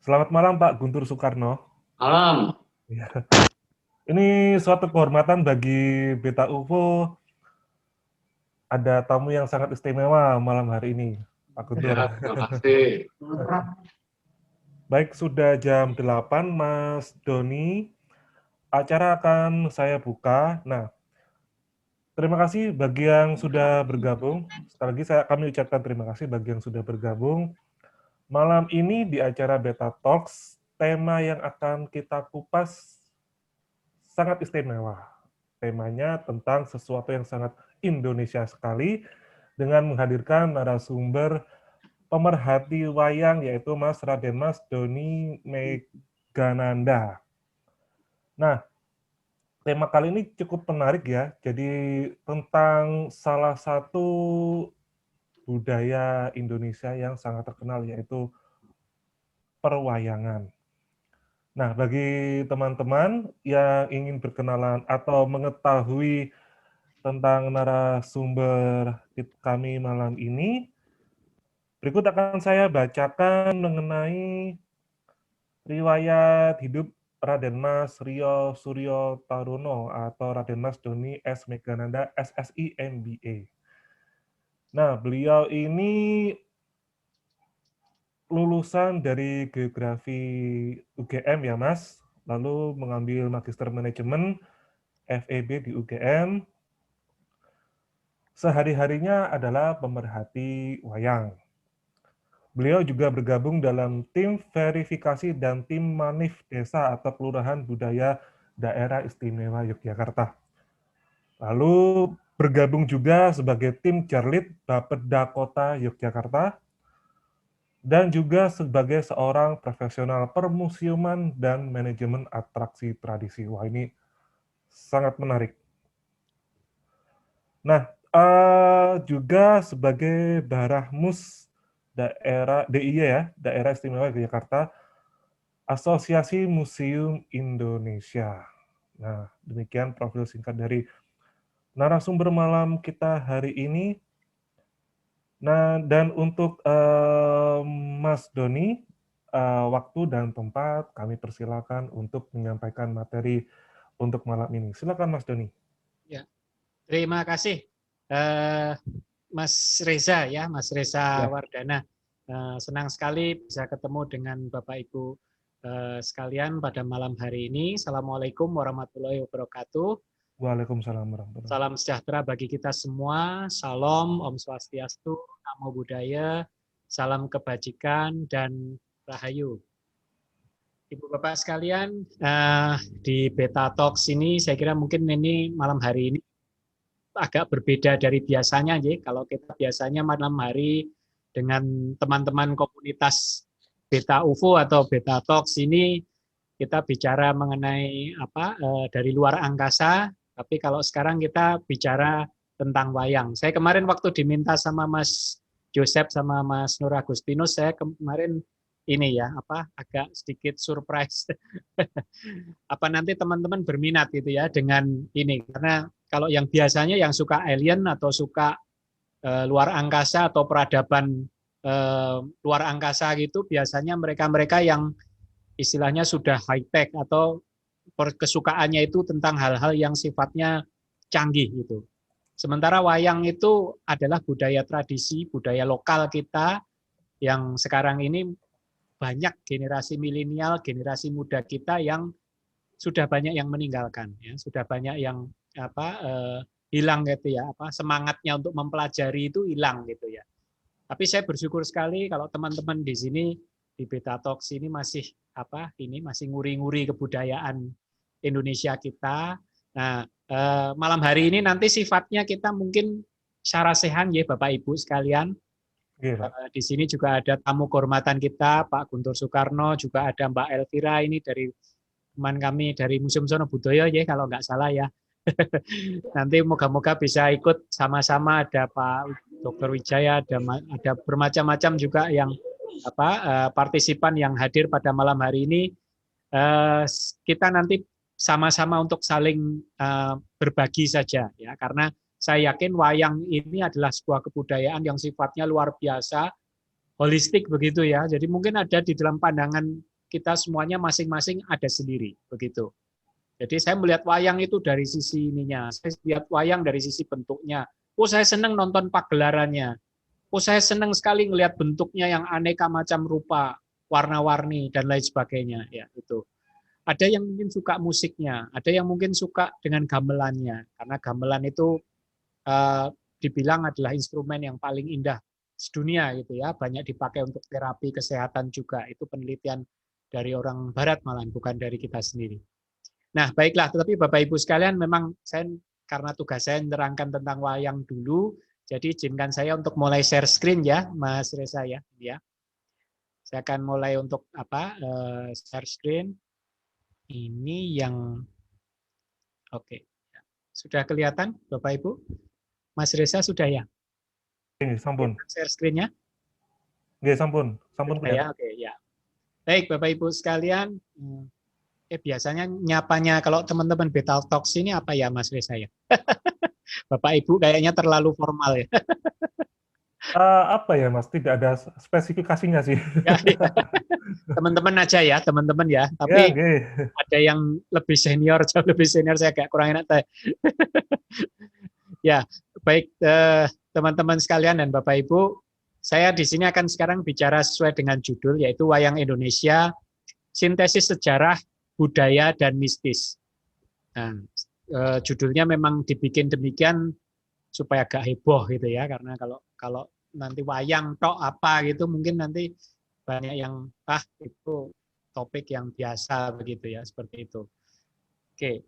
Selamat malam Pak Guntur Soekarno. Malam. Ya. Ini suatu kehormatan bagi Beta UFO, ada tamu yang sangat istimewa malam hari ini, Pak Guntur. Ya, terima kasih. Baik, sudah jam 8, Mas Doni. Acara akan saya buka. Nah, terima kasih bagi yang sudah bergabung. Sekali lagi kami ucapkan terima kasih bagi yang sudah bergabung. Malam ini di acara Beta Talks, tema yang akan kita kupas sangat istimewa. Temanya tentang sesuatu yang sangat Indonesia sekali, dengan menghadirkan narasumber pemerhati wayang, yaitu Raden Mas Doni Megananda. Nah, tema kali ini cukup menarik ya, jadi tentang salah satu budaya Indonesia yang sangat terkenal, yaitu perwayangan. Nah, bagi teman-teman yang ingin berkenalan atau mengetahui tentang narasumber kami malam ini, berikut akan saya bacakan mengenai riwayat hidup Raden Mas Rio Suryo Taruno atau Raden Mas Doni S. Megananda, SSI, MBA. Nah, beliau ini lulusan dari geografi UGM ya Mas, lalu mengambil Magister Manajemen FEB di UGM. Sehari-harinya adalah pemerhati wayang. Beliau juga bergabung dalam tim verifikasi dan tim manif desa atau kelurahan budaya daerah istimewa Yogyakarta. Lalu bergabung juga sebagai tim Jarlit Bapeda Kota Yogyakarta dan juga sebagai seorang profesional permusiuman dan manajemen atraksi tradisi. Wah, ini sangat menarik. Nah, juga sebagai Barahmus daerah DIY ya, Daerah Istimewa Yogyakarta, Asosiasi Museum Indonesia. Nah, demikian profil singkat dari narasumber malam kita hari ini. Nah, dan untuk Mas Doni, waktu dan tempat kami persilakan untuk menyampaikan materi untuk malam ini. Silakan Mas Doni. Ya, terima kasih Mas Reza ya, Mas Reza Ya. Wardana. Senang sekali bisa ketemu dengan Bapak Ibu sekalian pada malam hari ini. Assalamualaikum warahmatullahi wabarakatuh. Waalaikumsalam warahmatullahi wabarakatuh. Salam sejahtera bagi kita semua. Salam, Om Swastiastu, Namo Buddhaya, salam kebajikan dan rahayu. Ibu Bapak sekalian, di Beta Talks ini saya kira mungkin ini malam hari ini agak berbeda dari biasanya ya. Kalau kita biasanya malam hari dengan teman-teman komunitas Beta UFO atau Beta Talks ini kita bicara mengenai dari luar angkasa, tapi kalau sekarang kita bicara tentang wayang. Saya kemarin waktu diminta sama Mas Joseph sama Mas Nur Agustinus, saya kemarin ini ya agak sedikit surprise. Apa nanti teman-teman berminat gitu ya dengan ini, karena kalau yang biasanya yang suka alien atau suka luar angkasa atau peradaban luar angkasa gitu, biasanya mereka-mereka yang istilahnya sudah high tech atau kesukaannya itu tentang hal-hal yang sifatnya canggih gitu. Sementara wayang itu adalah budaya tradisi, budaya lokal kita yang sekarang ini banyak generasi milenial, generasi muda kita yang sudah banyak yang meninggalkan, ya, sudah banyak yang hilang gitu ya, semangatnya untuk mempelajari itu hilang gitu ya. Tapi saya bersyukur sekali kalau teman-teman di sini di Beta Talks ini masih masih nguri-nguri kebudayaan Indonesia kita. Nah, malam hari ini nanti sifatnya kita mungkin syarasehan ya Bapak Ibu sekalian. Di sini juga ada tamu kehormatan kita Pak Guntur Soekarno, juga ada Mbak Elvira ini dari teman kami dari Museum Sono Budoyo ya kalau nggak salah ya. Nanti moga-moga bisa ikut sama-sama, ada Pak Dr. Wijaya, ada bermacam-macam juga yang partisipan yang hadir pada malam hari ini. Kita nanti sama-sama untuk saling berbagi saja ya, karena saya yakin wayang ini adalah sebuah kebudayaan yang sifatnya luar biasa, holistik begitu ya. Jadi mungkin ada di dalam pandangan kita semuanya masing-masing ada sendiri, begitu. Jadi saya melihat wayang itu dari sisi ininya, saya lihat wayang dari sisi bentuknya. Oh, saya senang nonton pagelarannya. Oh, saya senang sekali melihat bentuknya yang aneka macam rupa, warna-warni dan lain sebagainya. Ya, itu. Ada yang mungkin suka musiknya, ada yang mungkin suka dengan gamelannya, karena gamelan itu dibilang adalah instrumen yang paling indah sedunia gitu ya, banyak dipakai untuk terapi kesehatan juga. Itu penelitian dari orang Barat malah, bukan dari kita sendiri. Nah, baiklah, tetapi Bapak Ibu sekalian, memang saya karena tugas saya menerangkan tentang wayang dulu, jadi izinkan saya untuk mulai share screen ya, Mas Reza ya. Saya akan mulai untuk share screen. Ini yang oke. Sudah kelihatan Bapak Ibu? Mas Reza sudah ya? Ini sampun. Share screen-nya? Nggih, sampun. Sampun Ya, oke ya. Baik, Bapak Ibu sekalian, biasanya nyapanya kalau teman-teman Betal Talks ini apa ya Mas Reza ya? Bapak Ibu kayaknya terlalu formal ya. Apa ya Mas? Tidak ada spesifikasinya sih. Teman-teman aja ya, teman-teman ya. Ya, Tapi nggih. ada yang lebih senior, jauh lebih senior, saya agak kurang enak. Ya, baik teman-teman sekalian dan Bapak Ibu, saya di sini akan sekarang bicara sesuai dengan judul, yaitu Wayang Indonesia, Sintesis Sejarah, Budaya, dan Mistis. Nah, judulnya memang dibikin demikian supaya agak heboh gitu ya, karena kalau nanti wayang tok apa gitu, mungkin nanti banyak yang itu topik yang biasa begitu ya, seperti itu. Oke.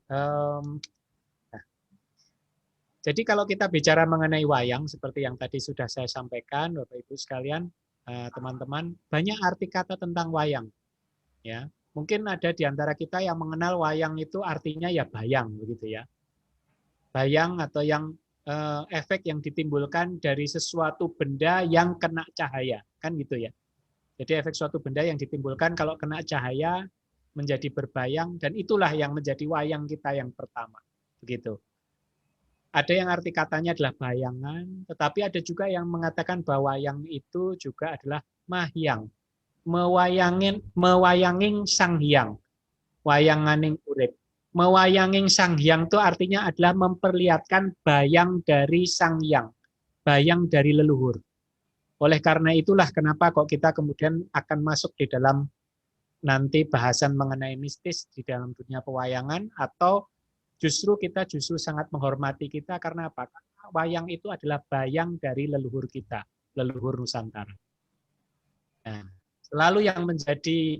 Jadi kalau kita bicara mengenai wayang, seperti yang tadi sudah saya sampaikan, Bapak Ibu sekalian, teman-teman, banyak arti kata tentang wayang. Ya, mungkin ada di antara kita yang mengenal wayang itu artinya ya bayang, begitu ya. Bayang atau yang efek yang ditimbulkan dari sesuatu benda yang kena cahaya, kan gitu ya. Jadi efek suatu benda yang ditimbulkan kalau kena cahaya menjadi berbayang, dan itulah yang menjadi wayang kita yang pertama, begitu. Ada yang arti katanya adalah bayangan, tetapi ada juga yang mengatakan bahwa wayang itu juga adalah mahyang, mewayangin sang hyang, wayanganing urip. Mewayangin sang hyang itu artinya adalah memperlihatkan bayang dari sang hyang, bayang dari leluhur. Oleh karena itulah kenapa kok kita kemudian akan masuk di dalam nanti bahasan mengenai mistis di dalam dunia pewayangan, atau justru kita sangat menghormati kita karena apa? Karena wayang itu adalah bayang dari leluhur kita, leluhur Nusantara. Nah, selalu yang menjadi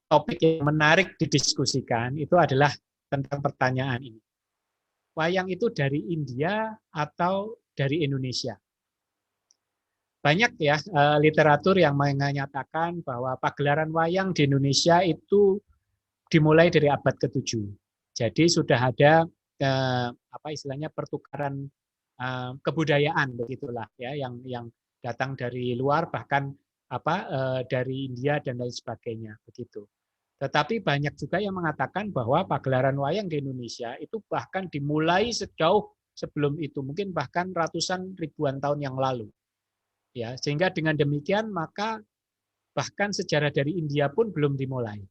topik yang menarik didiskusikan itu adalah tentang pertanyaan ini. Wayang itu dari India atau dari Indonesia? Banyak ya literatur yang menyatakan bahwa pagelaran wayang di Indonesia itu dimulai dari abad ke-7. Jadi sudah ada istilahnya pertukaran kebudayaan begitulah ya, yang datang dari luar, bahkan dari India dan lain sebagainya begitu. Tetapi banyak juga yang mengatakan bahwa pagelaran wayang di Indonesia itu bahkan dimulai sejauh sebelum itu, mungkin bahkan ratusan ribuan tahun yang lalu. Ya, sehingga dengan demikian maka bahkan sejarah dari India pun belum dimulai.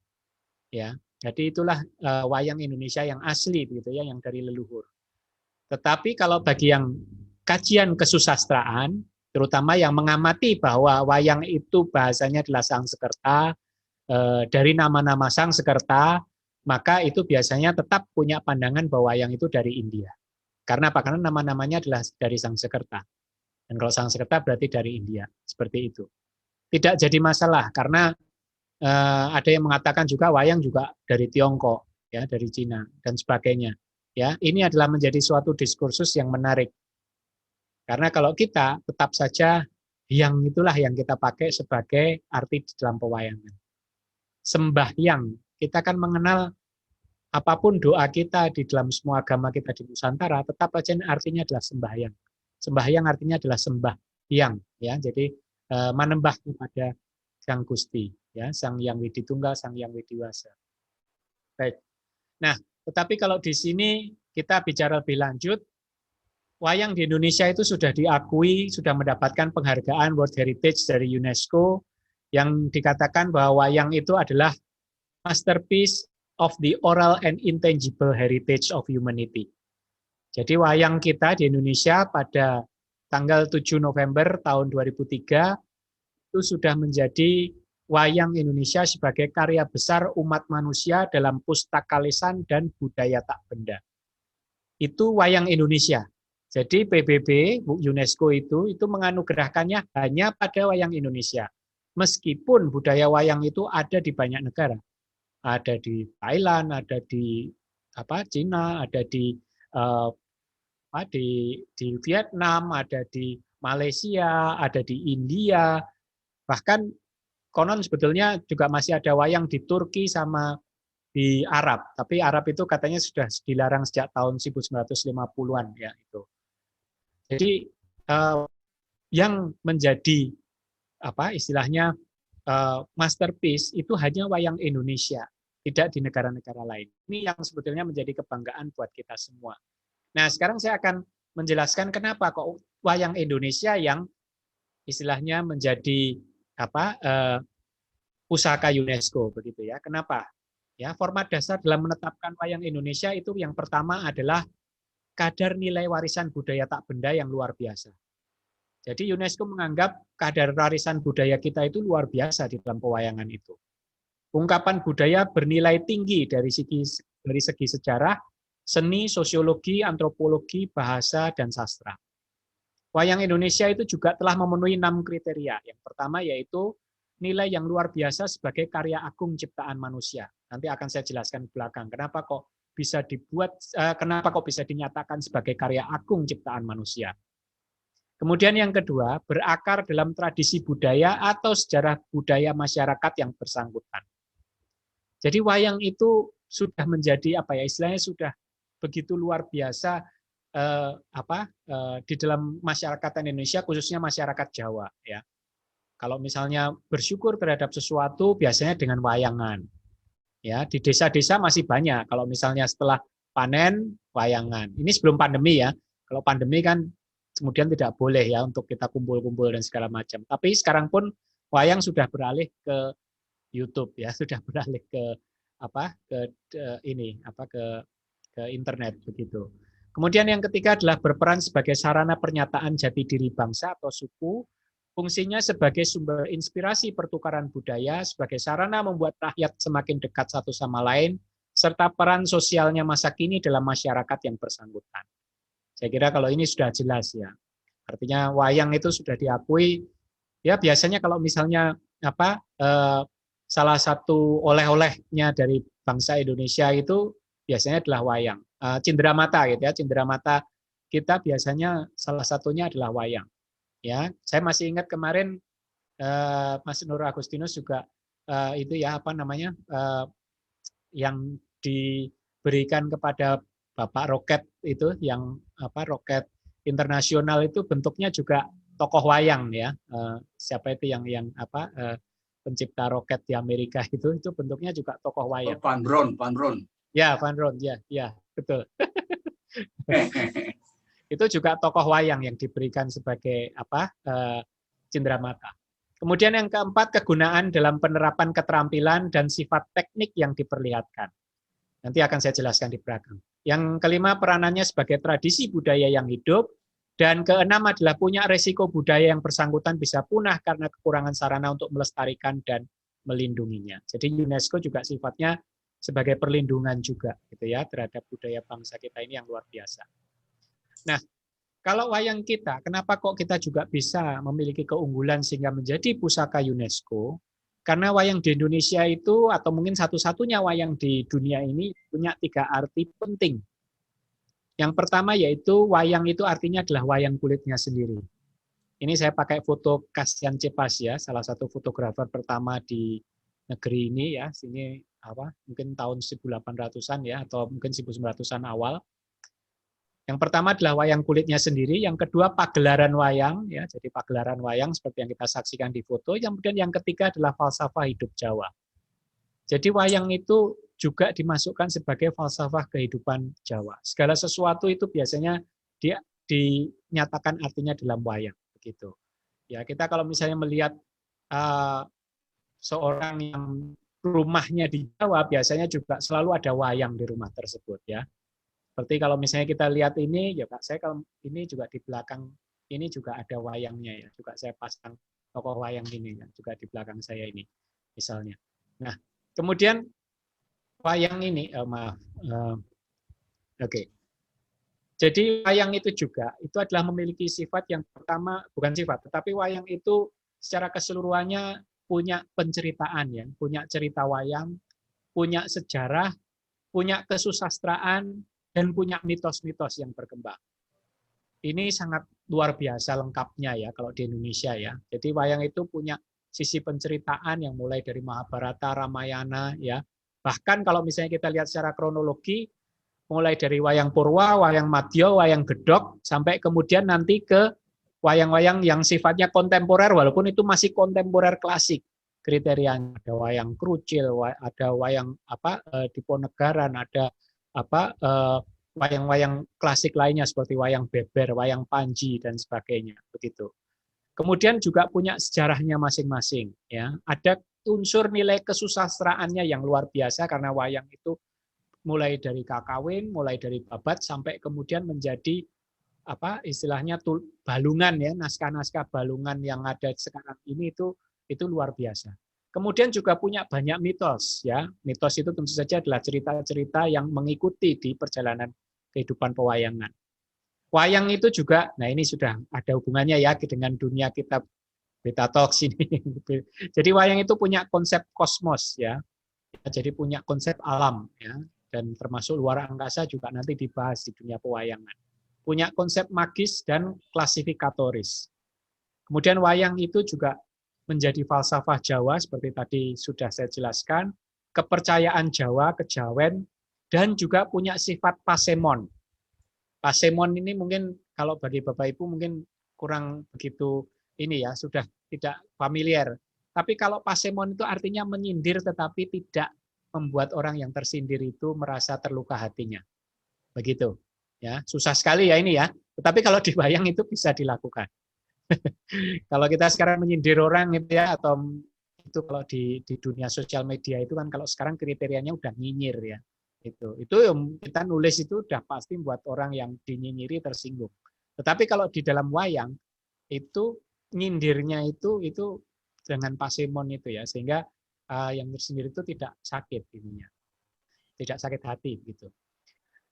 Ya, jadi itulah wayang Indonesia yang asli begitu ya, yang dari leluhur. Tetapi kalau bagi yang kajian kesusastraan, terutama yang mengamati bahwa wayang itu bahasanya adalah Sangsekerta, dari nama-nama Sangsekerta, maka itu biasanya tetap punya pandangan bahwa wayang itu dari India. Karena apa? Karena nama-namanya adalah dari Sangsekerta. Dan kalau Sangsekerta berarti dari India, seperti itu. Tidak jadi masalah karena ada yang mengatakan juga wayang juga dari Tiongkok, ya, dari Cina dan sebagainya. Ya, ini adalah menjadi suatu diskursus yang menarik. Karena kalau kita tetap saja yang itulah yang kita pakai sebagai arti di dalam pewayangan. Sembahyang, kita kan mengenal apapun doa kita di dalam semua agama kita di Nusantara, tetap saja artinya adalah sembahyang. Sembahyang artinya adalah sembahyang, ya. Jadi menembah kepada Sang Gusti, ya, Sang Hyang Widitunggal, Sang Hyang Widiwasa. Baik. Nah, tetapi kalau di sini kita bicara lebih lanjut, wayang di Indonesia itu sudah diakui, sudah mendapatkan penghargaan World Heritage dari UNESCO, yang dikatakan bahwa wayang itu adalah masterpiece of the oral and intangible heritage of humanity. Jadi wayang kita di Indonesia pada tanggal 7 November tahun 2003 itu sudah menjadi wayang Indonesia sebagai karya besar umat manusia dalam pustaka lisan dan budaya tak benda. Itu wayang Indonesia. Jadi PBB, UNESCO itu menganugerahkannya hanya pada wayang Indonesia. Meskipun budaya wayang itu ada di banyak negara. Ada di Thailand, ada di Cina, ada di Vietnam, ada di Malaysia, ada di India, bahkan konon sebetulnya juga masih ada wayang di Turki sama di Arab. Tapi Arab itu katanya sudah dilarang sejak tahun 1950-an ya itu. Jadi yang menjadi istilahnya masterpiece itu hanya wayang Indonesia, tidak di negara-negara lain. Ini yang sebetulnya menjadi kebanggaan buat kita semua. Nah, sekarang saya akan menjelaskan kenapa kok wayang Indonesia yang istilahnya menjadi pusaka UNESCO begitu ya. Kenapa? Ya, format dasar dalam menetapkan wayang Indonesia itu yang pertama adalah kadar nilai warisan budaya tak benda yang luar biasa. Jadi UNESCO menganggap kadar warisan budaya kita itu luar biasa di dalam pewayangan itu. Ungkapan budaya bernilai tinggi dari segi sejarah, seni, sosiologi, antropologi, bahasa, dan sastra. Wayang Indonesia itu juga telah memenuhi 6 kriteria. Yang pertama yaitu nilai yang luar biasa sebagai karya agung ciptaan manusia. Nanti akan saya jelaskan di belakang. Kenapa kok bisa dinyatakan sebagai karya agung ciptaan manusia. Kemudian yang kedua, berakar dalam tradisi budaya atau sejarah budaya masyarakat yang bersangkutan. Jadi wayang itu sudah menjadi istilahnya sudah begitu luar biasa di dalam masyarakat Indonesia, khususnya masyarakat Jawa ya. Kalau misalnya bersyukur terhadap sesuatu biasanya dengan wayangan. Ya, di desa-desa masih banyak. Kalau misalnya setelah panen wayangan. Ini sebelum pandemi ya. Kalau pandemi kan kemudian tidak boleh ya untuk kita kumpul-kumpul dan segala macam. Tapi sekarang pun wayang sudah beralih ke YouTube ya, sudah beralih ke internet begitu. Kemudian yang ketiga adalah berperan sebagai sarana pernyataan jati diri bangsa atau suku, fungsinya sebagai sumber inspirasi pertukaran budaya, sebagai sarana membuat rakyat semakin dekat satu sama lain, serta peran sosialnya masa kini dalam masyarakat yang bersangkutan. Saya kira kalau ini sudah jelas ya. Artinya wayang itu sudah diakui. Ya biasanya kalau misalnya salah satu oleh-olehnya dari bangsa Indonesia itu biasanya adalah wayang. Cenderamata gitu ya, cenderamata kita biasanya salah satunya adalah wayang. Ya, saya masih ingat kemarin Mas Nur Agustinus juga yang diberikan kepada Bapak Roket itu yang roket internasional itu bentuknya juga tokoh wayang ya. Siapa itu yang pencipta roket di Amerika itu bentuknya juga tokoh wayang. Van Braun. Ya, Van Braun, ya, betul. Itu juga tokoh wayang yang diberikan sebagai cenderamata. Kemudian yang keempat, kegunaan dalam penerapan keterampilan dan sifat teknik yang diperlihatkan. Nanti akan saya jelaskan di belakang. Yang kelima, peranannya sebagai tradisi budaya yang hidup. Dan keenam adalah punya resiko budaya yang bersangkutan bisa punah karena kekurangan sarana untuk melestarikan dan melindunginya. Jadi UNESCO juga sifatnya sebagai perlindungan juga gitu ya terhadap budaya bangsa kita ini yang luar biasa. Nah, kalau wayang kita, kenapa kok kita juga bisa memiliki keunggulan sehingga menjadi pusaka UNESCO? Karena wayang di Indonesia itu, atau mungkin satu-satunya wayang di dunia ini, punya 3 arti penting. Yang pertama yaitu wayang itu artinya adalah wayang kulitnya sendiri. Ini saya pakai foto Kasian Cepas ya, salah satu fotografer pertama di negeri ini ya, sini mungkin tahun 1800-an ya, atau mungkin 1900-an awal. Yang pertama adalah wayang kulitnya sendiri, yang kedua pagelaran wayang ya, jadi pagelaran wayang seperti yang kita saksikan di foto. Kemudian yang ketiga adalah falsafah hidup Jawa. Jadi wayang itu juga dimasukkan sebagai falsafah kehidupan Jawa. Segala sesuatu itu biasanya dinyatakan artinya dalam wayang begitu. Ya, kita kalau misalnya melihat seorang yang rumahnya di Jawa biasanya juga selalu ada wayang di rumah tersebut ya. Seperti kalau misalnya kita lihat ini, ya Pak, saya kalau ini juga di belakang ini juga ada wayangnya ya. Juga saya pasang tokoh wayang ini ya, juga di belakang saya ini misalnya. Nah, kemudian wayang ini, maaf, oke. Jadi wayang itu juga itu adalah memiliki sifat yang pertama, bukan sifat, tetapi wayang itu secara keseluruhannya punya penceritaan ya, punya cerita wayang, punya sejarah, punya kesusastraan, dan punya mitos-mitos yang berkembang. Ini sangat luar biasa lengkapnya ya kalau di Indonesia ya. Jadi wayang itu punya sisi penceritaan yang mulai dari Mahabharata, Ramayana ya. Bahkan kalau misalnya kita lihat secara kronologi, mulai dari wayang Purwa, wayang Madya, wayang Gedhog, sampai kemudian nanti ke wayang-wayang yang sifatnya kontemporer, walaupun itu masih kontemporer klasik kriterianya. Ada wayang Krucil, ada wayang Diponegoro, ada wayang-wayang klasik lainnya seperti wayang Beber, wayang Panji dan sebagainya begitu. Kemudian juga punya sejarahnya masing-masing ya. Ada unsur nilai kesusastraannya yang luar biasa karena wayang itu mulai dari kakawin, mulai dari babat sampai kemudian menjadi istilahnya balungan ya, naskah-naskah balungan yang ada sekarang ini itu luar biasa. Kemudian juga punya banyak mitos ya. Mitos itu tentu saja adalah cerita-cerita yang mengikuti di perjalanan kehidupan pewayangan. Wayang itu juga, nah ini sudah ada hubungannya ya dengan dunia kitab Beta Talks ini. Jadi wayang itu punya konsep kosmos ya. Jadi punya konsep alam ya. Dan termasuk luar angkasa juga nanti dibahas di dunia pewayangan. Punya konsep magis dan klasifikatoris. Kemudian wayang itu juga menjadi falsafah Jawa seperti tadi sudah saya jelaskan, kepercayaan Jawa, kejawen, dan juga punya sifat pasemon. Pasemon ini mungkin kalau bagi Bapak Ibu mungkin kurang begitu ini ya, sudah tidak familiar. Tapi kalau pasemon itu artinya menyindir tetapi tidak membuat orang yang tersindir itu merasa terluka hatinya. Begitu. Ya, susah sekali ya ini ya. Tetapi kalau di wayang itu bisa dilakukan. Kalau kita sekarang menyindir orang gitu ya, atau itu kalau di dunia sosial media itu kan kalau sekarang kriterianya udah nyinyir ya. Itu kita nulis itu udah pasti buat orang yang dinyinyiri tersinggung. Tetapi kalau di dalam wayang itu nyindirnya itu dengan pasemon itu ya, sehingga yang tersindir itu tidak sakit ininya, tidak sakit hati gitu.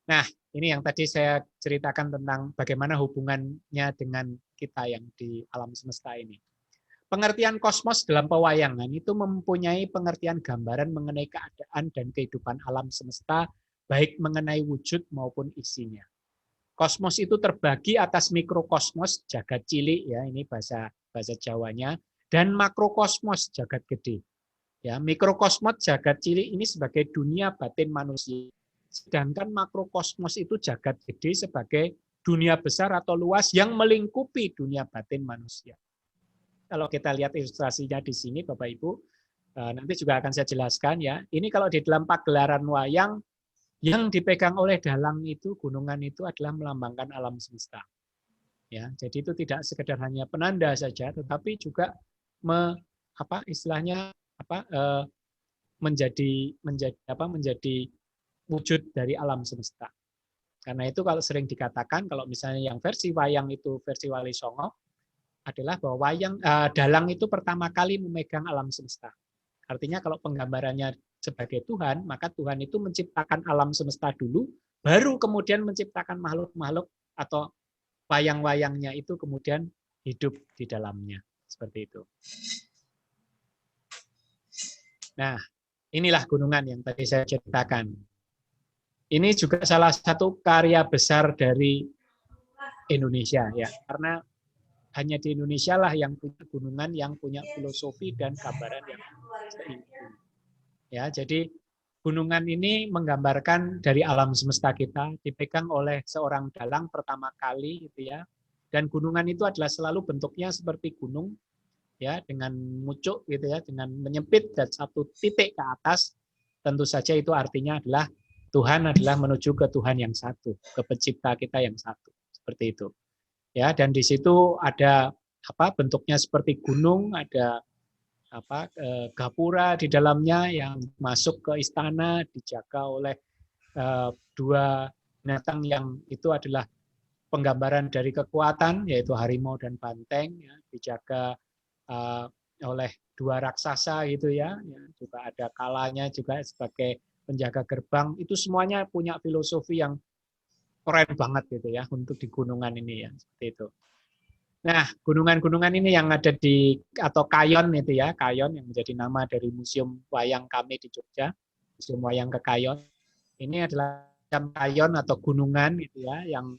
Nah, ini yang tadi saya ceritakan tentang bagaimana hubungannya dengan kita yang di alam semesta ini. Pengertian kosmos dalam pewayangan itu mempunyai pengertian gambaran mengenai keadaan dan kehidupan alam semesta, baik mengenai wujud maupun isinya. Kosmos itu terbagi atas mikrokosmos, jagat cilik ya, ini bahasa Jawanya, dan makrokosmos, jagat gede. Ya, mikrokosmos jagat cilik ini sebagai dunia batin manusia, sedangkan makrokosmos itu jagat gede sebagai dunia besar atau luas yang melingkupi dunia batin manusia. Kalau kita lihat ilustrasinya di sini, Bapak Ibu, nanti juga akan saya jelaskan ya. Ini kalau di dalam pagelaran wayang yang dipegang oleh dalang itu, gunungan itu adalah melambangkan alam semesta. Ya, jadi itu tidak sekedar hanya penanda saja, tetapi juga menjadi wujud dari alam semesta. Karena itu kalau sering dikatakan kalau misalnya yang versi wayang itu versi Wali Songo adalah bahwa dalang itu pertama kali memegang alam semesta. Artinya kalau penggambarannya sebagai Tuhan, maka Tuhan itu menciptakan alam semesta dulu, baru kemudian menciptakan makhluk-makhluk atau wayang-wayangnya itu kemudian hidup di dalamnya. Seperti itu. Nah, inilah gunungan yang tadi saya ceritakan. Ini juga salah satu karya besar dari Indonesia ya, karena hanya di Indonesia lah yang punya gunungan yang punya filosofi dan gambaran yang seimbang. Ya, jadi gunungan ini menggambarkan dari alam semesta kita, dipegang oleh seorang dalang pertama kali gitu ya. Dan gunungan itu adalah selalu bentuknya seperti gunung ya, dengan mucuk gitu ya, dengan menyempit dan satu titik ke atas. Tentu saja itu artinya adalah Tuhan adalah menuju ke Tuhan yang satu, ke pencipta kita yang satu. Seperti itu. Ya, dan di situ ada bentuknya seperti gunung, ada gapura di dalamnya yang masuk ke istana dijaga oleh dua binatang yang itu adalah penggambaran dari kekuatan, yaitu harimau dan banteng, ya, dijaga oleh dua raksasa gitu ya, juga ada kalanya juga sebagai penjaga gerbang. Itu semuanya punya filosofi yang keren banget gitu ya untuk di gunungan ini ya, seperti itu. Nah, gunungan-gunungan ini yang ada di atau Kayon itu ya, Kayon yang menjadi nama dari museum wayang kami di Jogja, Museum Wayang Kekayon. Ini adalah kayon atau gunungan gitu ya, yang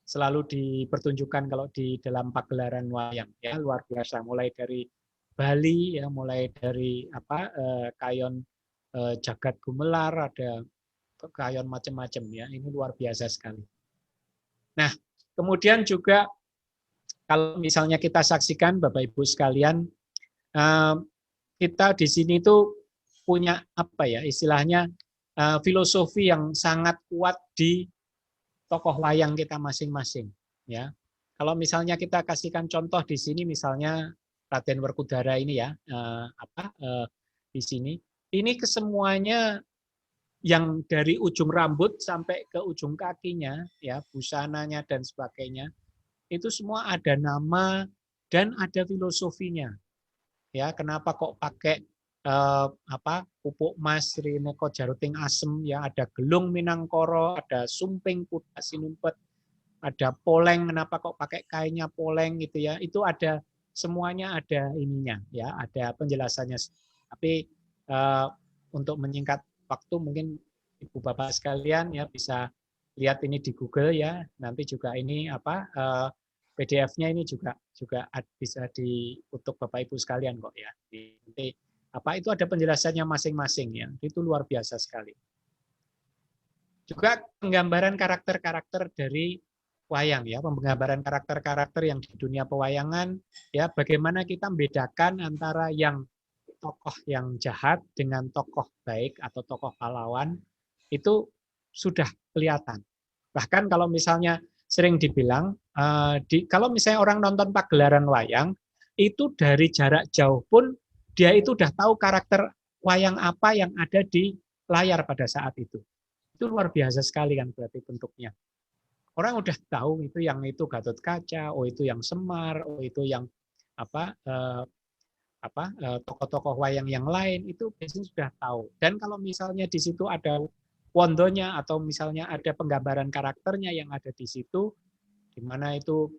selalu dipertunjukkan kalau di dalam pagelaran wayang ya, luar biasa, mulai dari Bali ya, mulai dari kayon Jagat Gumelar, ada kayon macam-macam ya, ini luar biasa sekali. Nah, kemudian juga kalau misalnya kita saksikan Bapak Ibu sekalian, kita di sini tuh punya apa ya istilahnya filosofi yang sangat kuat di tokoh wayang kita masing-masing ya. Kalau misalnya kita kasihkan contoh di sini misalnya Raden Werkudara ini ya, di sini ini kesemuanya yang dari ujung rambut sampai ke ujung kakinya ya, busananya dan sebagainya itu semua ada nama dan ada filosofinya ya. Kenapa kok pakai pupuk mas Rineko Jaruting Asem ya, ada gelung Minangkoro, ada sumping kuda sinumpet, ada poleng, kenapa kok pakai kainnya poleng gitu ya, itu ada semuanya, ada ininya ya, ada penjelasannya. Tapi untuk menyingkat waktu mungkin Ibu Bapak sekalian ya bisa lihat ini di Google ya, nanti juga ini PDF-nya ini juga bisa untuk Bapak Ibu sekalian kok ya. Nanti itu ada penjelasannya masing-masing ya. Itu luar biasa sekali. Juga penggambaran karakter-karakter dari wayang ya, penggambaran karakter-karakter yang di dunia pewayangan ya, bagaimana kita membedakan antara yang tokoh yang jahat dengan tokoh baik atau tokoh pahlawan itu sudah kelihatan. Bahkan kalau misalnya sering dibilang kalau misalnya orang nonton pagelaran wayang itu dari jarak jauh pun dia itu udah tahu karakter wayang apa yang ada di layar pada saat itu. Itu luar biasa sekali kan berarti bentuknya. Orang udah tahu itu yang itu Gatot Kaca, oh itu yang Semar, oh itu yang tokoh-tokoh wayang yang lain itu biasanya sudah tahu. Dan kalau misalnya di situ ada wondonya atau misalnya ada penggambaran karakternya yang ada di situ, di mana itu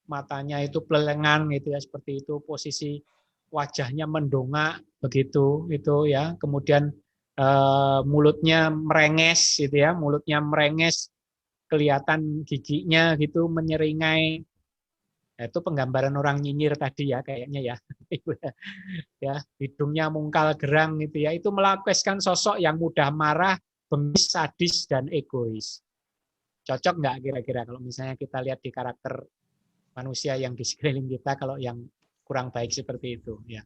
matanya itu pelelengan gitu ya, seperti itu, posisi wajahnya mendongak begitu itu ya, kemudian mulutnya merenges gitu ya, mulutnya merenges, kelihatan giginya gitu menyeringai. Itu penggambaran orang nyinyir tadi ya kayaknya ya. Ya, hidungnya mungkal gerang gitu ya. Itu melukiskan sosok yang mudah marah, bengis, sadis dan egois. Cocok nggak kira-kira kalau misalnya kita lihat di karakter manusia yang di sekeliling kita kalau yang kurang baik seperti itu ya.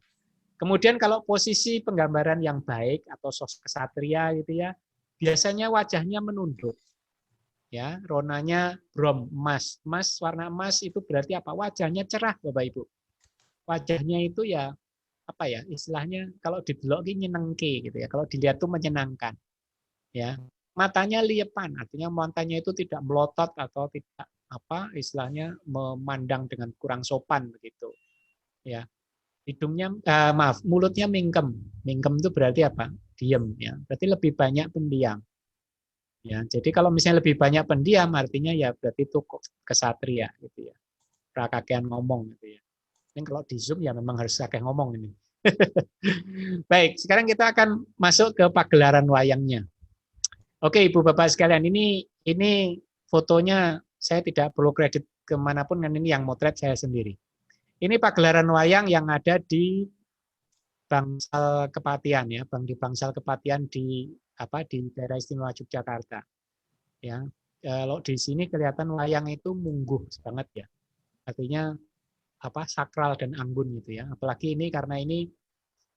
Kemudian kalau posisi penggambaran yang baik atau sosok kesatria gitu ya, biasanya wajahnya menunduk. Ya, ronanya brom emas. Emas warna emas itu berarti apa? Wajahnya cerah Bapak Ibu. Wajahnya itu ya apa ya? Istilahnya kalau didelok ini nyenengke gitu ya. Kalau dilihat tuh menyenangkan. Ya. Matanya liepan, artinya matanya itu tidak melotot atau tidak istilahnya memandang dengan kurang sopan begitu. Ya. Hidungnya mulutnya mingkem. Mingkem itu berarti apa? Diam ya. Berarti lebih banyak pendiam. Ya, jadi kalau misalnya lebih banyak pendiam artinya ya berarti itu kesatria gitu ya. Prakakean ngomong gitu ya. Ini kalau di Zoom ya memang harus kakek ngomong ini. Baik, sekarang kita akan masuk ke pagelaran wayangnya. Oke, Ibu Bapak sekalian, ini fotonya saya tidak perlu kredit kemanapun, kan ini yang motret saya sendiri. Ini pagelaran wayang yang ada di Bangsal Kepatian ya, di Bangsal Kepatian di daerah istimewa Yogyakarta. Ya, kalau di sini kelihatan wayang itu mungguh banget ya, artinya sakral dan anggun gitu ya. Apalagi ini karena ini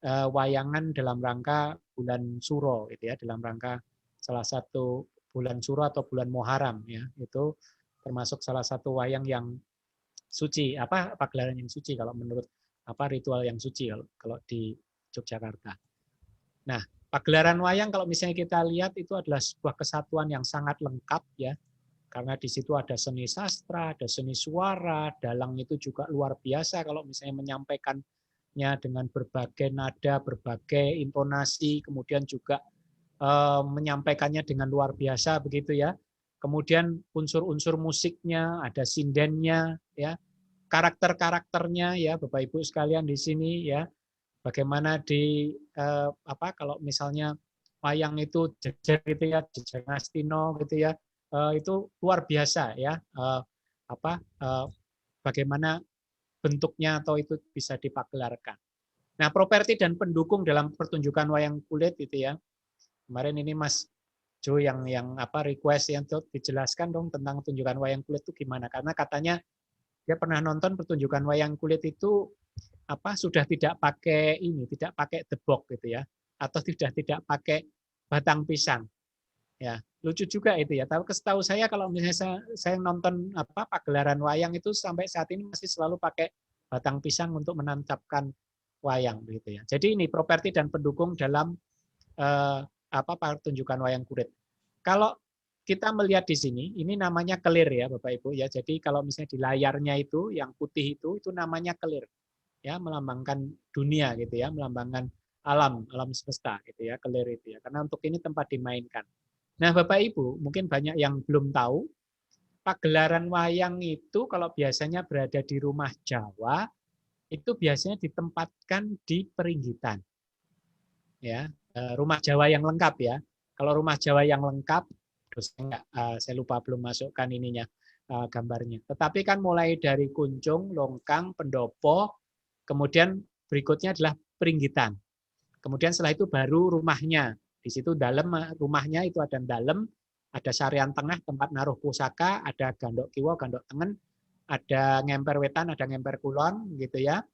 wayangan dalam rangka bulan Suro gitu ya, dalam rangka salah satu bulan Suro atau bulan Muharram ya, itu termasuk salah satu wayang yang suci, pagelaran yang suci kalau menurut ritual yang suci kalau di Yogyakarta. Nah, pagelaran wayang kalau misalnya kita lihat itu adalah sebuah kesatuan yang sangat lengkap ya. Karena di situ ada seni sastra, ada seni suara, dalang itu juga luar biasa kalau misalnya menyampaikannya dengan berbagai nada, berbagai intonasi, kemudian juga menyampaikannya dengan luar biasa begitu ya. Kemudian unsur-unsur musiknya, ada sindennya ya, karakter-karakternya ya Bapak Ibu sekalian di sini ya. Bagaimana kalau misalnya wayang itu jejer gitu ya, jejer Ngastino gitu ya. Itu luar biasa ya, bagaimana bentuknya atau itu bisa dipagelarkan. Nah, properti dan pendukung dalam pertunjukan wayang kulit itu ya. Kemarin ini Mas Jo yang request yang dijelaskan dong tentang pertunjukan wayang kulit itu gimana? Karena katanya dia pernah nonton pertunjukan wayang kulit itu sudah tidak pakai debok gitu ya, atau tidak pakai batang pisang. Ya, lucu juga itu ya. Tapi setahu saya kalau misalnya saya nonton pagelaran wayang itu sampai saat ini masih selalu pakai batang pisang untuk menancapkan wayang gitu ya. Jadi ini properti dan pendukung dalam pertunjukan wayang kulit. Kalau kita melihat di sini, ini namanya kelir ya Bapak Ibu ya. Jadi kalau misalnya di layarnya itu yang putih itu namanya kelir. Ya, melambangkan dunia gitu ya, melambangkan alam semesta gitu ya, kelir itu ya. Karena untuk ini tempat dimainkan. Nah, Bapak Ibu, mungkin banyak yang belum tahu, pagelaran wayang itu kalau biasanya berada di rumah Jawa, itu biasanya ditempatkan di Peringgitan. Ya, rumah Jawa yang lengkap ya. Kalau rumah Jawa yang lengkap, saya lupa belum masukkan ininya gambarnya. Tetapi kan mulai dari Kuncung, Longkang, Pendopo, kemudian berikutnya adalah Peringgitan. Kemudian setelah itu baru rumahnya. Di situ dalam rumahnya itu ada dalam, ada Sarian Tengah tempat naruh pusaka, ada Gandok Kiwo, Gandok Tengen, ada Ngemper Wetan, ada Ngemper Kulon gitu ya.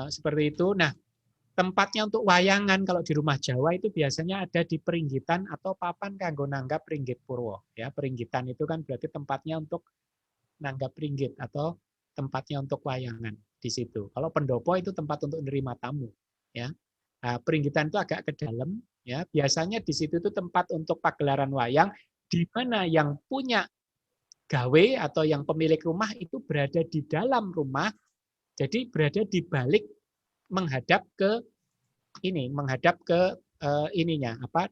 Seperti itu. Nah, tempatnya untuk wayangan kalau di rumah Jawa itu biasanya ada di Peringgitan atau papan kanggo nanggap Pringgit Purwo. Ya, Peringgitan itu kan berarti tempatnya untuk nanggap pringgit atau tempatnya untuk wayangan di situ. Kalau pendopo itu tempat untuk menerima tamu. Ya, Peringgitan itu agak ke dalam. Ya, biasanya di situ itu tempat untuk pagelaran wayang, di mana yang punya gawe atau yang pemilik rumah itu berada di dalam rumah, jadi berada di balik menghadap ke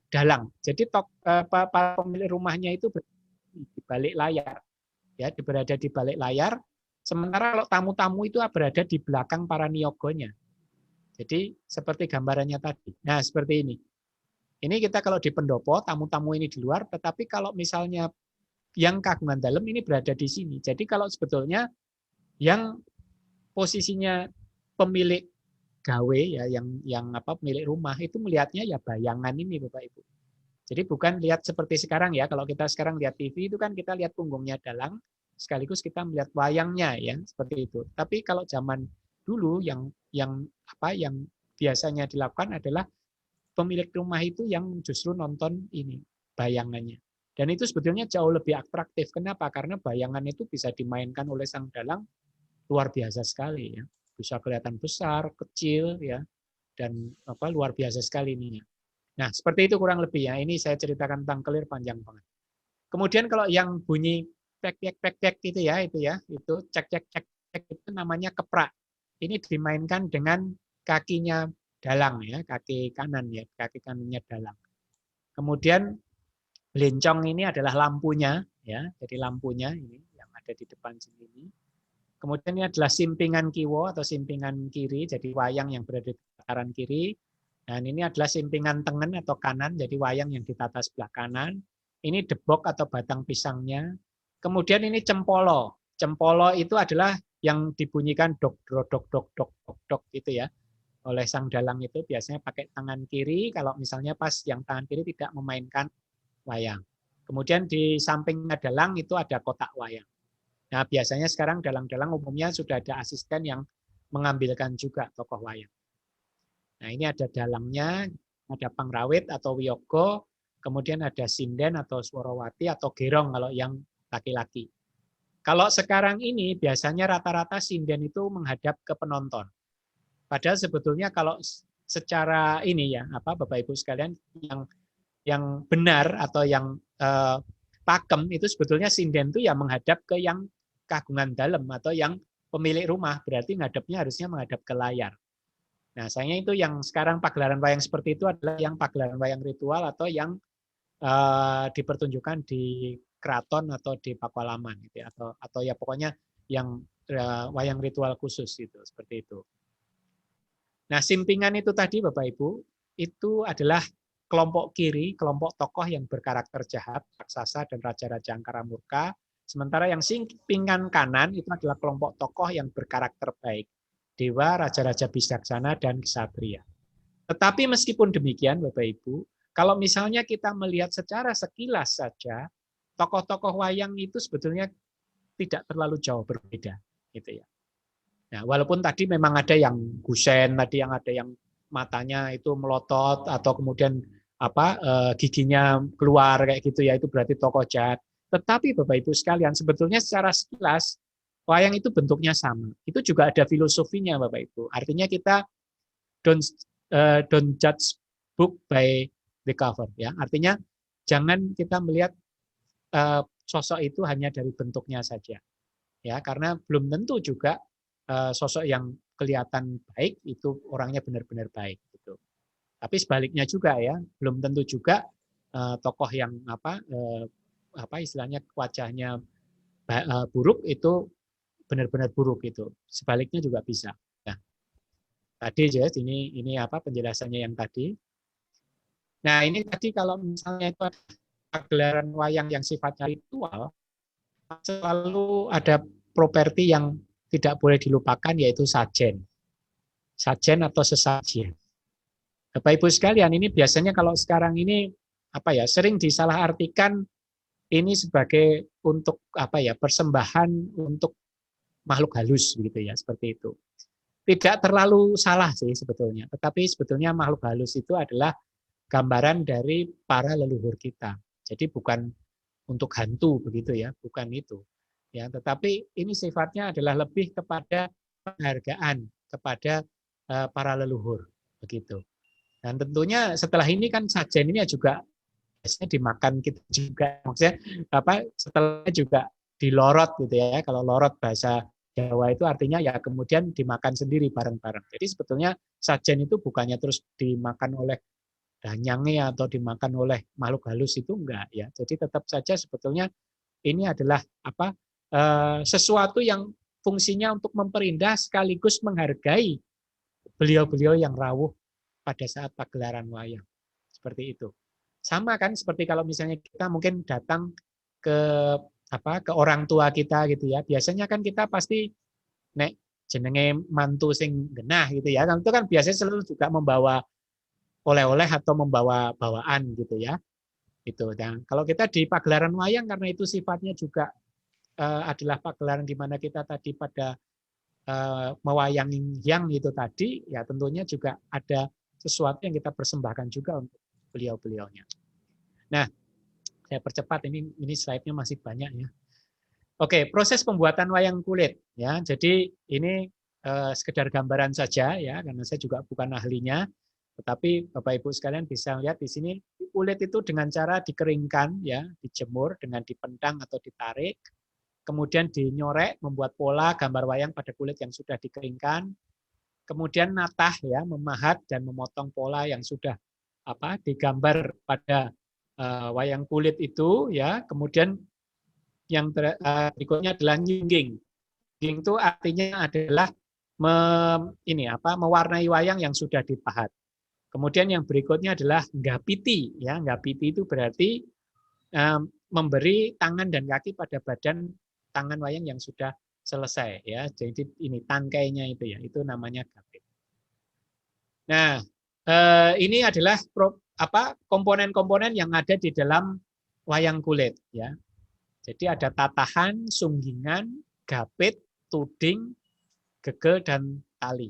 dalang. Jadi para pemilik rumahnya itu di balik layar, ya, berada di balik layar. Sementara kalau tamu-tamu itu berada di belakang para niyogonya. Jadi seperti gambarannya tadi. Nah, seperti ini. Ini kita kalau di pendopo, tamu-tamu ini di luar, tetapi kalau misalnya yang kagungan dalam ini berada di sini. Jadi kalau sebetulnya yang posisinya pemilik gawe ya, yang pemilik rumah itu melihatnya ya bayangan ini Bapak Ibu. Jadi bukan lihat seperti sekarang ya. Kalau kita sekarang lihat TV itu kan kita lihat punggungnya dalang, sekaligus kita melihat wayangnya ya, seperti itu. Tapi kalau zaman dulu yang biasanya dilakukan adalah pemilik rumah itu yang justru nonton ini bayangannya. Dan itu sebetulnya jauh lebih atraktif. Kenapa? Karena bayangan itu bisa dimainkan oleh sang dalang luar biasa sekali ya. Bisa kelihatan besar, kecil ya, dan luar biasa sekali ininya. Nah, seperti itu kurang lebih ya. Ini saya ceritakan tentang kelir panjang banget. Kemudian kalau yang bunyi pek itu cek itu namanya keprak. Ini dimainkan dengan kakinya dalang ya, kaki kanan ya, kaki kanannya dalang. Kemudian belencong ini adalah lampunya ya, jadi lampunya ini yang ada di depan sini. Kemudian ini adalah simpingan kiwo atau simpingan kiri, jadi wayang yang berada di tataran kiri. Dan ini adalah simpingan tengen atau kanan, jadi wayang yang ditata sebelah kanan. Ini debok atau batang pisangnya. Kemudian ini cempolo. Cempolo itu adalah yang dibunyikan dok dok dok dok dok dok dok gitu ya. Oleh sang dalang itu biasanya pakai tangan kiri, kalau misalnya pas yang tangan kiri tidak memainkan wayang. Kemudian di sampingnya dalang itu ada kotak wayang. Nah, biasanya sekarang dalang-dalang umumnya sudah ada asisten yang mengambilkan juga tokoh wayang. Nah, ini ada dalangnya, ada pangrawit atau wiyogo, kemudian ada sinden atau swarawati atau gerong kalau yang laki-laki. Kalau sekarang ini biasanya rata-rata sinden itu menghadap ke penonton. Padahal sebetulnya kalau secara ini ya, Bapak Ibu sekalian, yang benar atau yang pakem itu sebetulnya sinden itu ya menghadap ke yang kagungan dalam atau yang pemilik rumah, berarti ngadepnya harusnya menghadap ke layar. Nah, sayangnya itu yang sekarang pagelaran wayang seperti itu adalah yang pagelaran wayang ritual atau yang dipertunjukkan di keraton atau di Pakualaman gitu ya, atau ya pokoknya yang wayang ritual khusus itu seperti itu. Nah, simpingan itu tadi Bapak Ibu itu adalah kelompok kiri, kelompok tokoh yang berkarakter jahat, raksasa dan raja-raja angkara murka. Sementara yang simpingan kanan itu adalah kelompok tokoh yang berkarakter baik, dewa, raja-raja bijaksana dan ksatria. Tetapi meskipun demikian Bapak Ibu, kalau misalnya kita melihat secara sekilas saja, tokoh-tokoh wayang itu sebetulnya tidak terlalu jauh berbeda, gitu ya. Nah, walaupun tadi memang ada yang gusen, tadi yang ada yang matanya itu melotot atau kemudian giginya keluar kayak gitu ya, itu berarti tokoh jahat. Tetapi Bapak Ibu sekalian, sebetulnya secara sekilas wayang itu bentuknya sama. Itu juga ada filosofinya Bapak Ibu. Artinya kita don't judge book by the cover ya. Artinya jangan kita melihat sosok itu hanya dari bentuknya saja. Ya, karena belum tentu juga sosok yang kelihatan baik itu orangnya benar-benar baik gitu. Tapi sebaliknya juga ya, belum tentu juga tokoh yang istilahnya wajahnya buruk itu benar-benar buruk itu. Sebaliknya juga bisa. Nah, tadi ya ini penjelasannya yang tadi. Nah, ini tadi kalau misalnya itu ada pagelaran wayang yang sifatnya ritual, selalu ada properti yang tidak boleh dilupakan, yaitu sajen. Sajen atau sesajen. Bapak Ibu sekalian, ini biasanya kalau sekarang ini sering disalahartikan ini sebagai untuk persembahan untuk makhluk halus gitu ya, seperti itu. Tidak terlalu salah sih sebetulnya, tetapi sebetulnya makhluk halus itu adalah gambaran dari para leluhur kita. Jadi bukan untuk hantu begitu ya, bukan itu. Ya, tetapi ini sifatnya adalah lebih kepada penghargaan kepada para leluhur begitu. Dan tentunya setelah ini kan sajen ini juga biasanya dimakan kita juga, maksudnya setelahnya juga dilorot gitu ya. Kalau lorot bahasa Jawa itu artinya ya kemudian dimakan sendiri bareng-bareng. Jadi sebetulnya sajen itu bukannya terus dimakan oleh danyangnya atau dimakan oleh makhluk halus, itu enggak ya. Jadi tetap saja sebetulnya ini adalah sesuatu yang fungsinya untuk memperindah sekaligus menghargai beliau-beliau yang rawuh pada saat pagelaran wayang. Seperti itu. Sama kan seperti kalau misalnya kita mungkin datang ke orang tua kita gitu ya. Biasanya kan kita pasti nek jenenge mantu sing genah gitu ya. Itu kan biasanya selalu juga membawa oleh-oleh atau membawa bawaan gitu ya. Itu. Dan kalau kita di pagelaran wayang karena itu sifatnya juga adalah pagelaran di mana kita tadi pada mewayangi yang itu tadi, ya tentunya juga ada sesuatu yang kita persembahkan juga untuk beliau-beliaunya. Nah, saya percepat, ini slide-nya masih banyak ya. Oke, proses pembuatan wayang kulit ya. Jadi ini sekedar gambaran saja ya, karena saya juga bukan ahlinya. Tetapi Bapak Ibu sekalian bisa lihat di sini kulit itu dengan cara dikeringkan ya, dijemur dengan dipentang atau ditarik. Kemudian dinyorek, membuat pola gambar wayang pada kulit yang sudah dikeringkan. Kemudian natah ya, memahat dan memotong pola yang sudah digambar pada wayang kulit itu ya. Kemudian yang berikutnya adalah nyingging. Nyingging itu artinya adalah mewarnai wayang yang sudah dipahat. Kemudian yang berikutnya adalah nggapiti ya. Nggapiti itu berarti memberi tangan dan kaki pada badan tangan wayang yang sudah selesai ya. Jadi ini tangkainya itu ya, itu namanya gapit. Nah, ini adalah komponen-komponen yang ada di dalam wayang kulit ya. Jadi ada tatahan, sunggingan, gapit, tuding, gegel dan tali.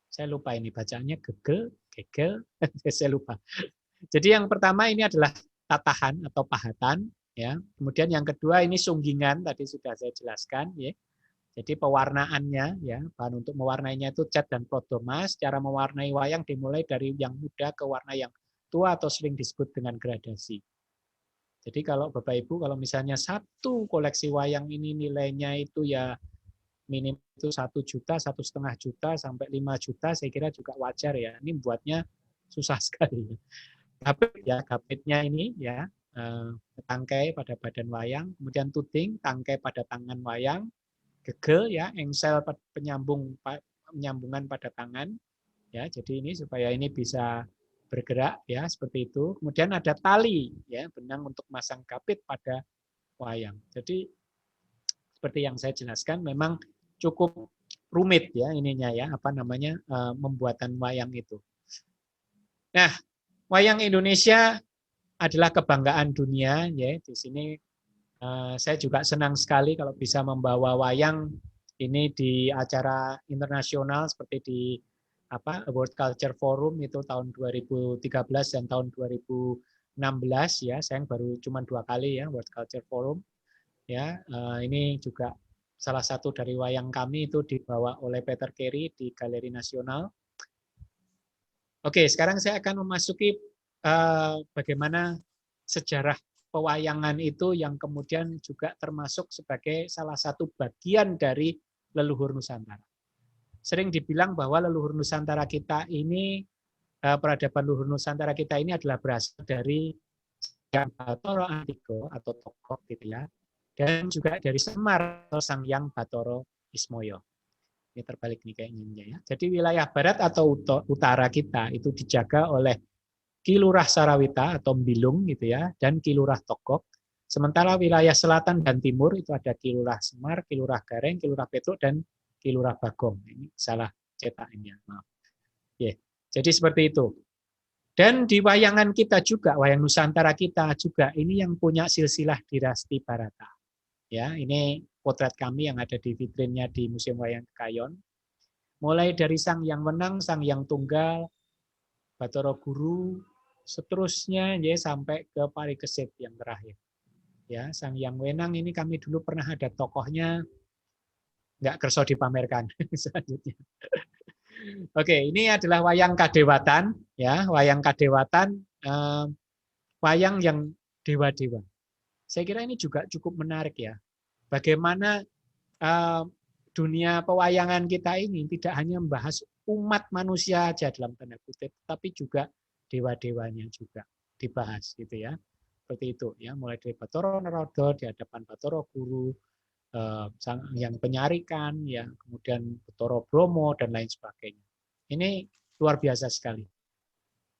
Saya lupa ini bacaannya gegel, saya lupa. Jadi yang pertama ini adalah tatahan atau pahatan. Ya, kemudian yang kedua ini sunggingan, tadi sudah saya jelaskan. Ya. Jadi pewarnaannya, ya, bahan untuk mewarnainya itu cat dan prodromas. Cara mewarnai wayang dimulai dari yang muda ke warna yang tua atau sering disebut dengan gradasi. Jadi kalau Bapak Ibu, kalau misalnya satu koleksi wayang ini nilainya itu ya minim itu 1 juta, 1,5 juta sampai 5 juta, saya kira juga wajar ya. Ini buatnya susah sekali. Gapit ya, gapitnya ini ya, tangkai pada badan wayang, kemudian tuding, tangkai pada tangan wayang, gegel ya, engsel penyambungan pada tangan ya. Jadi ini supaya ini bisa bergerak ya seperti itu. Kemudian ada tali ya, benang untuk masang gapit pada wayang. Jadi seperti yang saya jelaskan memang cukup rumit ya ininya ya, apa namanya, pembuatan wayang itu. Nah, wayang Indonesia adalah kebanggaan dunia ya. Di sini saya juga senang sekali kalau bisa membawa wayang ini di acara internasional seperti di World Culture Forum itu tahun 2013 dan tahun 2016 ya. Saya baru cuma 2 kali ya World Culture Forum ya. Ini juga salah satu dari wayang kami itu dibawa oleh Peter Carey di Galeri Nasional. Oke, sekarang saya akan memasuki bagaimana sejarah pewayangan itu yang kemudian juga termasuk sebagai salah satu bagian dari leluhur Nusantara. Sering dibilang bahwa leluhur Nusantara kita ini, peradaban leluhur Nusantara kita ini adalah berasal dari Sang Bathara Antigo atau Tokoh gitu ya, dan juga dari Semar atau Sang Hyang Bathara Ismoyo. Ini terbalik nih kayaknya ya. Jadi wilayah barat atau utara kita itu dijaga oleh Ki Lurah Sarawita atau Mbilung gitu ya, dan Ki Lurah Togok. Sementara wilayah selatan dan timur itu ada Ki Lurah Semar, Ki Lurah Gareng, Ki Lurah Petruk, dan Ki Lurah Bagong. Ini salah cetak ini ya, maaf. Ya, jadi seperti itu. Dan di wayangan kita juga, wayang Nusantara kita juga, ini yang punya silsilah dinasti Barata. Ya, ini potret kami yang ada di vitrinnya di Museum Wayang Kayon. Mulai dari Sang Hyang Wenang, Sang Hyang Tunggal, Bathara Guru, seterusnya ya sampai ke Parikesit yang terakhir. Ya, Sang Hyang Wenang ini kami dulu pernah ada tokohnya, nggak kerso dipamerkan selanjutnya. Oke, ini adalah wayang kadewatan, ya, wayang kadewatan, wayang yang dewa-dewa. Saya kira ini juga cukup menarik ya. Bagaimana dunia pewayangan kita ini tidak hanya membahas umat manusia aja dalam tanda kutip, tapi juga dewa-dewanya juga dibahas gitu ya. Seperti itu ya, mulai dari Bathara Narada di hadapan Bathara Guru, Sang Hyang Penyarikan ya, kemudian Bathara Bromo dan lain sebagainya. Ini luar biasa sekali.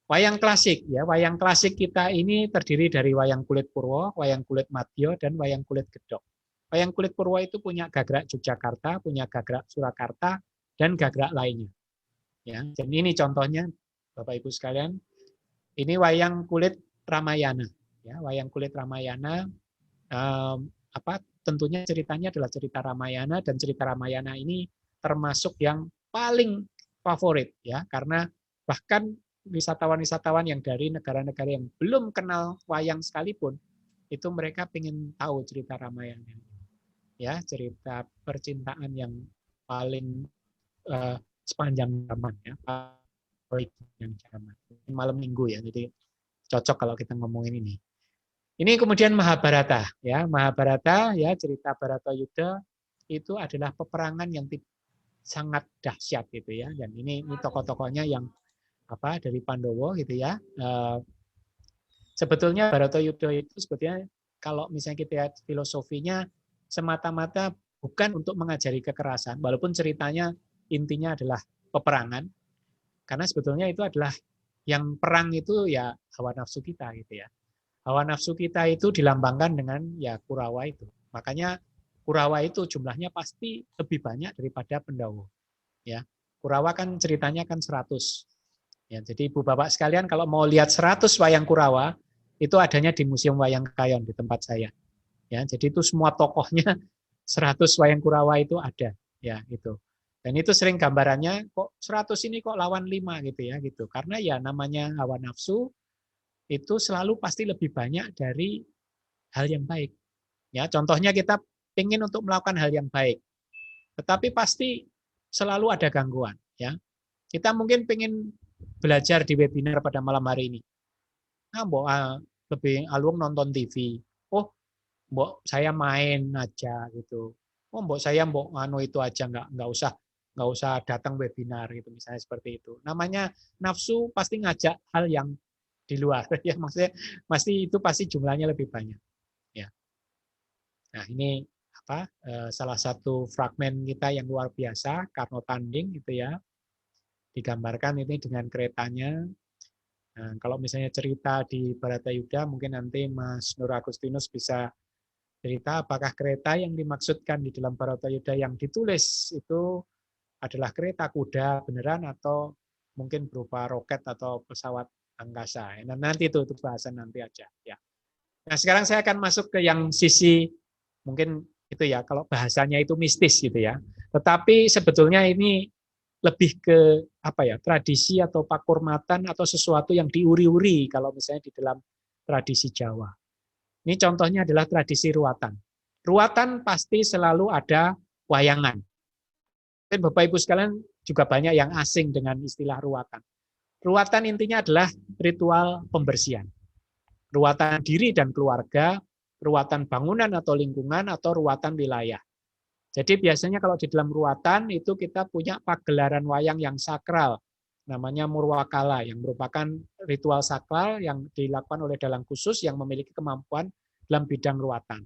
Wayang klasik ya, wayang klasik kita ini terdiri dari wayang kulit Purwo, wayang kulit Madya, dan wayang kulit Gedhog. Wayang kulit Purwo itu punya gagrak Yogyakarta, punya gagrak Surakarta, dan gagrak lainnya. Ya, dan ini contohnya, Bapak Ibu sekalian, ini wayang kulit Ramayana. Ya, wayang kulit Ramayana, tentunya ceritanya adalah cerita Ramayana, dan cerita Ramayana ini termasuk yang paling favorit ya, karena bahkan wisatawan-wisatawan yang dari negara-negara yang belum kenal wayang sekalipun, itu mereka ingin tahu cerita Ramayana. Ya, cerita percintaan yang paling sepanjang zaman ya, yang zaman. Malam Minggu ya, jadi cocok kalau kita ngomongin ini. Ini kemudian Mahabharata ya, Mahabharata ya, cerita Baratayuda itu adalah peperangan yang sangat dahsyat gitu ya, dan ini tokoh-tokohnya yang dari Pandowo gitu ya. Sebetulnya Baratayuda itu sebetulnya kalau misalnya kita lihat filosofinya semata-mata bukan untuk mengajari kekerasan, walaupun ceritanya intinya adalah peperangan, karena sebetulnya itu adalah yang perang itu ya hawa nafsu kita gitu ya. Hawa nafsu kita itu dilambangkan dengan ya Kurawa itu. Makanya Kurawa itu jumlahnya pasti lebih banyak daripada Pandhawa. Ya. Kurawa kan ceritanya kan 100. Ya, jadi Ibu Bapak sekalian kalau mau lihat 100 wayang Kurawa itu adanya di Museum Wayang Kayon di tempat saya. Ya, jadi itu semua tokohnya 100 wayang Kurawa itu ada, ya itu. Dan itu sering gambarannya kok 100 ini kok lawan 5 gitu ya gitu. Karena ya namanya hawa nafsu itu selalu pasti lebih banyak dari hal yang baik. Ya, contohnya kita ingin untuk melakukan hal yang baik. Tetapi pasti selalu ada gangguan, ya. Kita mungkin pengen belajar di webinar pada malam hari ini. Nah, mbok lebih alung nonton TV. Oh, mbok saya main aja gitu. Oh, mbok saya mbok itu aja nggak usah datang webinar gitu misalnya seperti itu. Namanya nafsu pasti ngajak hal yang di luar ya, maksudnya itu pasti jumlahnya lebih banyak, ya. Nah, ini salah satu fragmen kita yang luar biasa, Karno Tanding gitu ya. Digambarkan ini dengan keretanya. Nah, kalau misalnya cerita di Baratayuda, mungkin nanti Mas Nur Agustinus bisa cerita apakah kereta yang dimaksudkan di dalam Baratayuda yang ditulis itu adalah kereta kuda beneran atau mungkin berupa roket atau pesawat angkasa. Nah, nanti itu bahasan nanti aja, ya. Nah, sekarang saya akan masuk ke yang sisi mungkin itu ya, kalau bahasanya itu mistis gitu ya. Tetapi sebetulnya ini lebih ke tradisi atau pakurmatan atau sesuatu yang diuri-uri kalau misalnya di dalam tradisi Jawa. Ini contohnya adalah tradisi ruatan. Ruatan pasti selalu ada wayangan. Dan Bapak Ibu sekalian juga banyak yang asing dengan istilah ruatan. Ruatan intinya adalah ritual pembersihan. Ruatan diri dan keluarga, ruatan bangunan atau lingkungan, atau ruatan wilayah. Jadi biasanya kalau di dalam ruatan itu kita punya pagelaran wayang yang sakral, namanya Murwakala, yang merupakan ritual sakral yang dilakukan oleh dalang khusus yang memiliki kemampuan dalam bidang ruatan.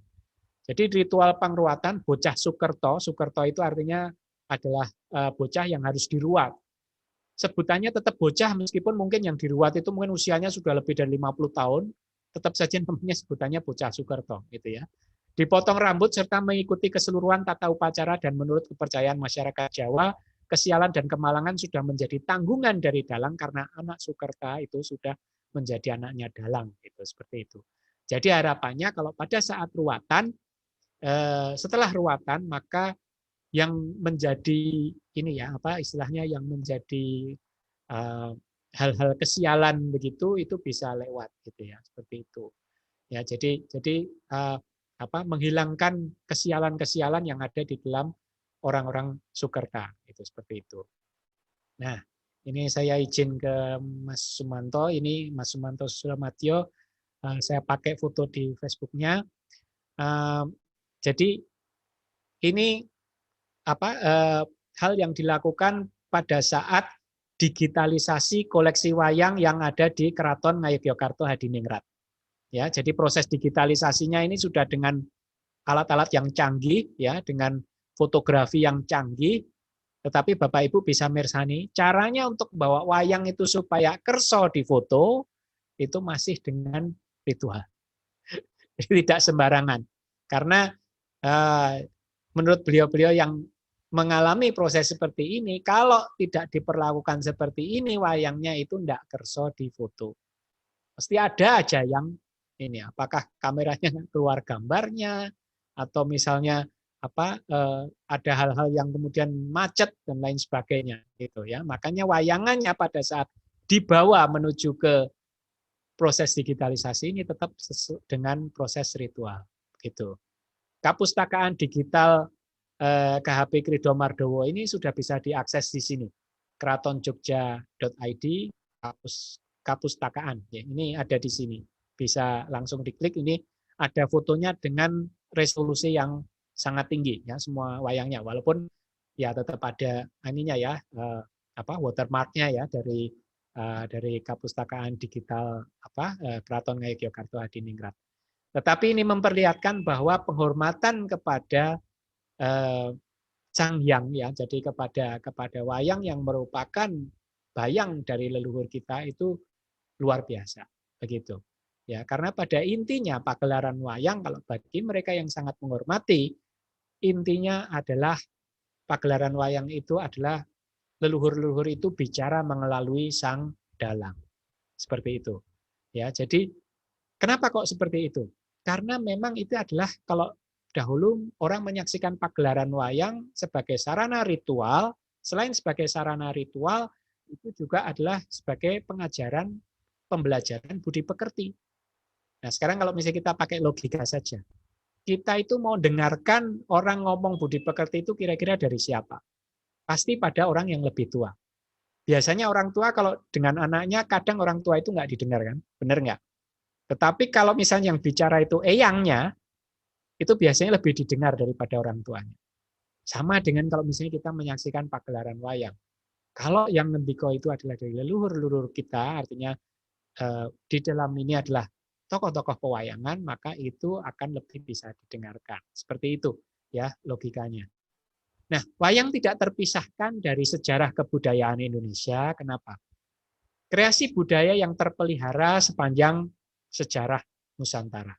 Jadi ritual pangruatan bocah Sukerto itu artinya adalah bocah yang harus diruat. Sebutannya tetap bocah meskipun mungkin yang diruat itu mungkin usianya sudah lebih dari 50 tahun, tetap saja namanya sebutannya bocah Sukerto gitu ya. Dipotong rambut serta mengikuti keseluruhan tata upacara dan menurut kepercayaan masyarakat Jawa, kesialan dan kemalangan sudah menjadi tanggungan dari dalang karena anak Sukerta itu sudah menjadi anaknya dalang gitu, seperti itu. Jadi harapannya kalau pada saat ruatan, setelah ruatan maka yang menjadi ini ya istilahnya yang menjadi hal-hal kesialan begitu itu bisa lewat gitu ya, seperti itu ya. Jadi menghilangkan kesialan-kesialan yang ada di dalam orang-orang Sukerta itu, seperti itu. Nah, ini saya izin ke Mas Sumanto. Ini Mas Sumanto Sulamatyo. Saya pakai foto di Facebooknya. Jadi ini hal yang dilakukan pada saat digitalisasi koleksi wayang yang ada di Keraton Ngayogyakarta Hadiningrat. Ya, jadi proses digitalisasinya ini sudah dengan alat-alat yang canggih, ya, dengan fotografi yang canggih. Tetapi Bapak Ibu bisa mirsani, caranya untuk bawa wayang itu supaya kerso di foto itu masih dengan ritual. Tidak sembarangan. Karena menurut beliau-beliau yang mengalami proses seperti ini, kalau tidak diperlakukan seperti ini, wayangnya itu tidak kerso di foto. Pasti ada aja yang ini, apakah kameranya keluar gambarnya, atau misalnya ada hal-hal yang kemudian macet dan lain sebagainya, gitu ya. Makanya wayangannya pada saat dibawa menuju ke proses digitalisasi ini tetap dengan proses ritual, gitu. Kapustakaan digital KHP Krido Mardowo ini sudah bisa diakses di sini. keratonjogja.id kapustakaan. Ya, ini ada di sini. Bisa langsung diklik, ini ada fotonya dengan resolusi yang sangat tinggi ya, semua wayangnya, walaupun ya tetap ada ininya ya, watermarknya ya dari Kapustakaan Digital Keraton Ngayogyakarta Hadiningrat. Tetapi ini memperlihatkan bahwa penghormatan kepada Sang Hyang ya, jadi kepada wayang yang merupakan bayang dari leluhur kita itu luar biasa, begitu. Ya, karena pada intinya pagelaran wayang kalau bagi mereka yang sangat menghormati, intinya adalah pagelaran wayang itu adalah leluhur-leluhur itu bicara melalui sang dalang. Seperti itu. Ya, jadi kenapa kok seperti itu? Karena memang itu adalah kalau dahulu orang menyaksikan pagelaran wayang sebagai sarana ritual, selain sebagai sarana ritual itu juga adalah sebagai pengajaran pembelajaran budi pekerti. Nah, sekarang kalau misalnya kita pakai logika saja, kita itu mau dengarkan orang ngomong budi pekerti itu kira-kira dari siapa? Pasti pada orang yang lebih tua. Biasanya orang tua kalau dengan anaknya, kadang orang tua itu nggak didengar kan? Benar nggak? Tetapi kalau misalnya yang bicara itu eyangnya, itu biasanya lebih didengar daripada orang tuanya. Sama dengan kalau misalnya kita menyaksikan pagelaran wayang. Kalau yang ngendiko itu adalah dari leluhur-leluhur kita, artinya di dalam ini adalah tokoh-tokoh pewayangan, maka itu akan lebih bisa didengarkan. Seperti itu ya logikanya. Nah, wayang tidak terpisahkan dari sejarah kebudayaan Indonesia. Kenapa? Kreasi budaya yang terpelihara sepanjang sejarah Nusantara.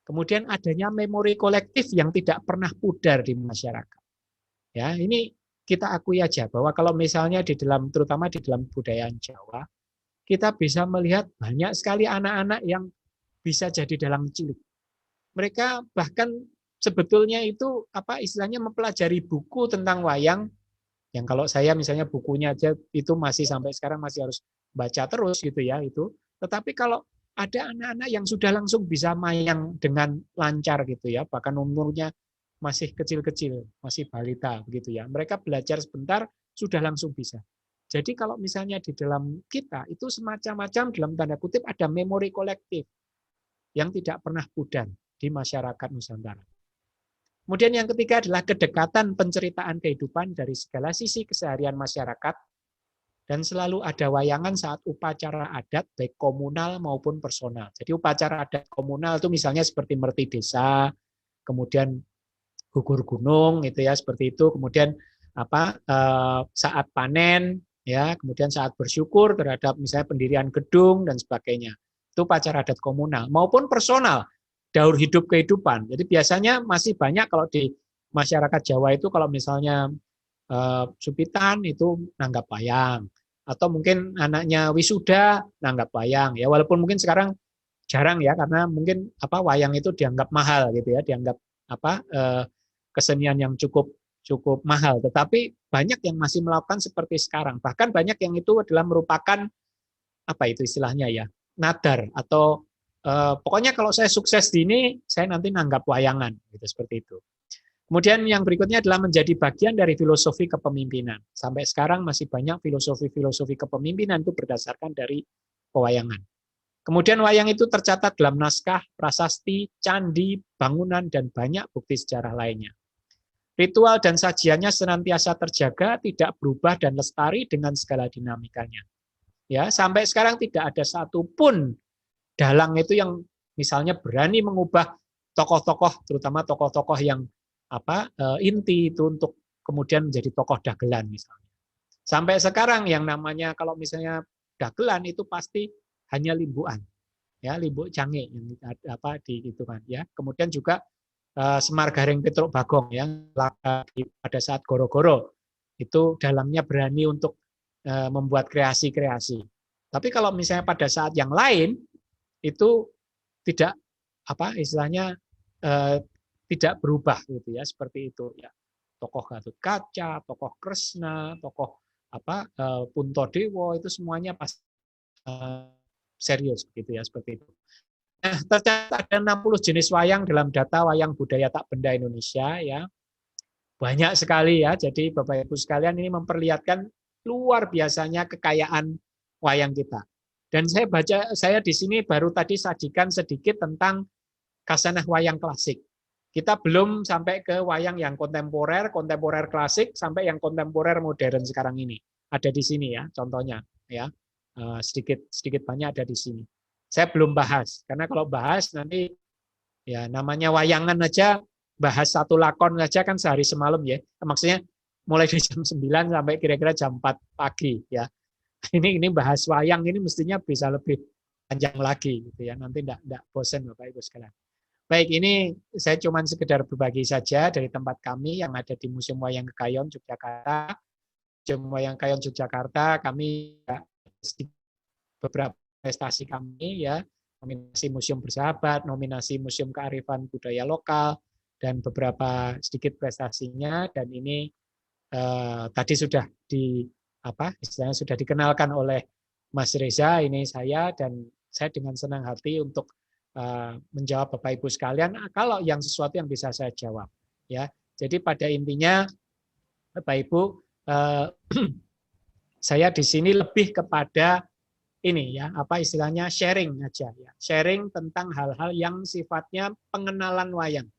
Kemudian adanya memori kolektif yang tidak pernah pudar di masyarakat. Ya, ini kita akui aja bahwa kalau misalnya di dalam, terutama di dalam budayaan Jawa, kita bisa melihat banyak sekali anak-anak yang bisa jadi dalang cilik. Mereka bahkan sebetulnya itu apa istilahnya mempelajari buku tentang wayang, yang kalau saya misalnya bukunya aja itu masih sampai sekarang masih harus baca terus gitu ya itu. Tetapi kalau ada anak-anak yang sudah langsung bisa wayang dengan lancar gitu ya, bahkan umurnya masih kecil-kecil, masih balita begitu ya. Mereka belajar sebentar sudah langsung bisa. Jadi kalau misalnya di dalam kita itu semacam-macam dalam tanda kutip ada memori kolektif yang tidak pernah pudar di masyarakat Nusantara. Kemudian yang ketiga adalah kedekatan penceritaan kehidupan dari segala sisi keseharian masyarakat dan selalu ada wayangan saat upacara adat baik komunal maupun personal. Jadi upacara adat komunal itu misalnya seperti merti desa, kemudian gugur gunung itu ya seperti itu, kemudian saat panen ya, kemudian saat bersyukur terhadap misalnya pendirian gedung dan sebagainya. Itu upacara adat komunal maupun personal, daur hidup kehidupan. Jadi biasanya masih banyak kalau di masyarakat Jawa itu kalau misalnya Supitan itu nanggap wayang atau mungkin anaknya wisuda nanggap wayang ya, walaupun mungkin sekarang jarang ya karena mungkin wayang itu dianggap mahal gitu ya, dianggap kesenian yang cukup mahal, tetapi banyak yang masih melakukan seperti sekarang. Bahkan banyak yang itu adalah merupakan apa itu istilahnya ya, nadar atau pokoknya kalau saya sukses di ini, saya nanti nanggap wayangan gitu seperti itu. Kemudian yang berikutnya adalah menjadi bagian dari filosofi kepemimpinan. Sampai sekarang masih banyak filosofi kepemimpinan itu berdasarkan dari pewayangan. Kemudian wayang itu tercatat dalam naskah, prasasti, candi, bangunan, dan banyak bukti sejarah lainnya. Ritual dan sajiannya senantiasa terjaga, tidak berubah dan lestari dengan segala dinamikanya. Ya, sampai sekarang tidak ada satupun dalang itu yang misalnya berani mengubah tokoh-tokoh, terutama tokoh-tokoh yang inti itu untuk kemudian menjadi tokoh dagelan misalnya. Sampai sekarang yang namanya kalau misalnya dagelan itu pasti hanya limbuan, ya limbuk cange yang di itu kan ya. Kemudian juga Semar Gareng Petruk Bagong yang pada saat Goro-Goro itu dalamnya berani untuk membuat kreasi-kreasi. Tapi kalau misalnya pada saat yang lain itu tidak istilahnya tidak berubah gitu ya, seperti itu ya. Tokoh Gatot Kaca, tokoh Kresna, tokoh Puntadewa itu semuanya pasti serius gitu ya, seperti itu. Nah, tercatat ada 60 jenis wayang dalam data Wayang Budaya Tak Benda Indonesia ya. Banyak sekali ya. Jadi Bapak Ibu sekalian ini memperlihatkan luar biasanya kekayaan wayang kita. Dan saya di sini baru tadi sajikan sedikit tentang kasanah wayang klasik. Kita belum sampai ke wayang yang kontemporer klasik sampai yang kontemporer modern sekarang ini. Ada di sini ya contohnya ya. Sedikit banyak ada di sini. Saya belum bahas, karena kalau bahas nanti ya namanya wayangan aja, bahas satu lakon aja kan sehari semalam ya. Maksudnya mulai dari jam 9 sampai kira-kira jam 4 pagi ya. Ini bahas wayang ini mestinya bisa lebih panjang lagi gitu ya. Nanti enggak bosan Bapak Ibu sekalian. Baik, ini saya cuma sekedar berbagi saja dari tempat kami yang ada di Museum Wayang Kekayon Yogyakarta. Museum Wayang Kayon Yogyakarta kami beberapa prestasi kami ya, nominasi Museum Bersahabat, nominasi Museum Kearifan Budaya Lokal, dan beberapa sedikit prestasinya. Dan ini tadi sudah istilahnya sudah dikenalkan oleh Mas Reza, ini saya, dan saya dengan senang hati untuk menjawab Bapak Ibu sekalian kalau yang sesuatu yang bisa saya jawab, ya. Jadi pada intinya Bapak Ibu, saya di sini lebih kepada ini ya, apa istilahnya sharing aja ya. Sharing tentang hal-hal yang sifatnya pengenalan wayang.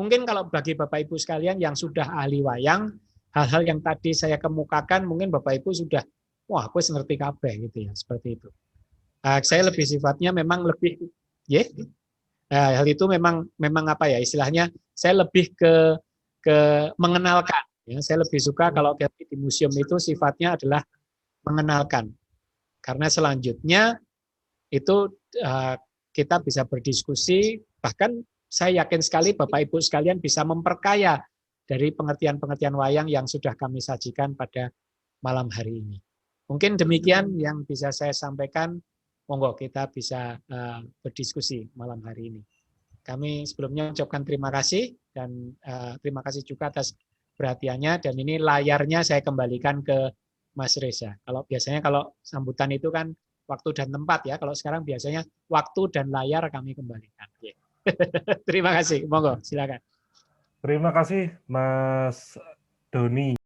Mungkin kalau bagi Bapak Ibu sekalian yang sudah ahli wayang, hal-hal yang tadi saya kemukakan mungkin Bapak Ibu sudah wah, aku ngerti kabeh gitu ya, seperti itu. Saya lebih sifatnya memang lebih hal itu memang apa ya istilahnya saya lebih ke mengenalkan ya. Saya lebih suka kalau di museum itu sifatnya adalah mengenalkan. Karena selanjutnya itu kita bisa berdiskusi, bahkan saya yakin sekali Bapak Ibu sekalian bisa memperkaya dari pengertian-pengertian wayang yang sudah kami sajikan pada malam hari ini. Mungkin demikian yang bisa saya sampaikan. Monggo kita bisa berdiskusi malam hari ini. Kami sebelumnya ucapkan terima kasih dan terima kasih juga atas perhatiannya, dan ini layarnya saya kembalikan ke Mas Reza. Biasanya kalau sambutan itu kan waktu dan tempat ya, kalau sekarang biasanya waktu dan layar kami kembalikan. Terima kasih, monggo silakan. Terima kasih Mas Doni.